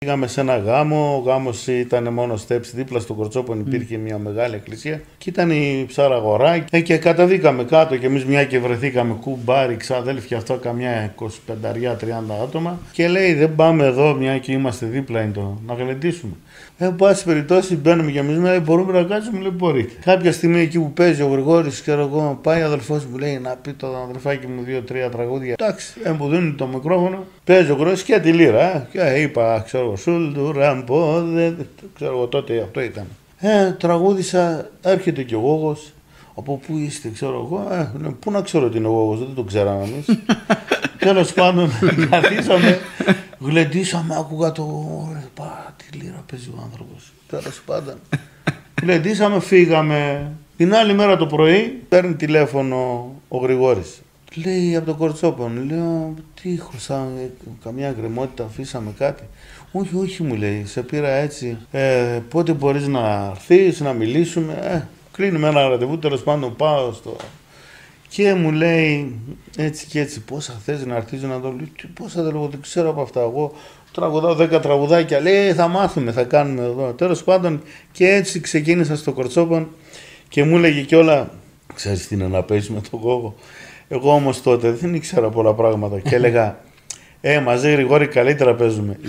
Πήγαμε σε ένα γάμο, ο γάμος ήταν μόνο στέψη, δίπλα στο Κορτσόπον υπήρχε μια μεγάλη εκκλησία και ήταν η ψάρα αγορά και καταδίκαμε κάτω και εμείς μια και βρεθήκαμε κουμπάρι, ξαδέλφια αυτό καμιά 25-30 άτομα και λέει δεν πάμε εδώ μια και είμαστε δίπλα είναι το, να γλεντήσουμε. Εν πάση περιπτώσει μπαίνουμε και εμείς, λέει μπορούμε να κάτσουμε, λέει μπορείτε. Κάποια στιγμή εκεί που παίζει ο Γρηγόρης, ξέρω εγώ, πάει ο αδελφός μου λέει να πει το αδελφάκι μου 2-3 τραγούδια. Εντάξει, που δίνουν το μικρόφωνο, παίζει ο Γρηγόρης και τη λύρα. Και είπα, ξέρω, Σουλτουραμπόδε, ξέρω εγώ τότε αυτό ήταν. Τραγούδισα, έρχεται και ο Γόγος. Από πού είστε, ξέρω εγώ. Πού να ξέρω τι είναι ο Γόγος, δεν το ξέραμε εμείς. Τέλος πάντων, καθίσαμε, γλεντήσαμε, άκουγα το. Τι λύρα παίζει ο άνθρωπος. Τέλος πάντων. Γλεντήσαμε, φύγαμε. Την άλλη μέρα το πρωί παίρνει τηλέφωνο ο Γρηγόρης. Λέει από το Κορτσόπον, λέω τι χρωστάμε, καμιά γκρεμότητα, αφήσαμε κάτι. Όχι, όχι μου λέει, σε πήρα έτσι, πότε μπορείς να έρθεις, να μιλήσουμε, κλείνουμε ένα ραντεβού, τέλος πάντων πάω στο... Και μου λέει έτσι και έτσι, πόσα θες να έρθεις να το λέω, πόσα δεν ξέρω από αυτά, εγώ τραγουδάω 10 τραγουδάκια, λέει θα μάθουμε, θα κάνουμε εδώ. Τέλος πάντων και έτσι ξεκίνησα στο Κορτσόπον και μου έλεγε κιόλα, ξέρεις τι είναι να παίζεις με τον Γόγο. Εγώ όμως τότε δεν ήξερα πολλά πράγματα και έλεγα μαζί Γρηγόρη καλύτερα παίζουμε.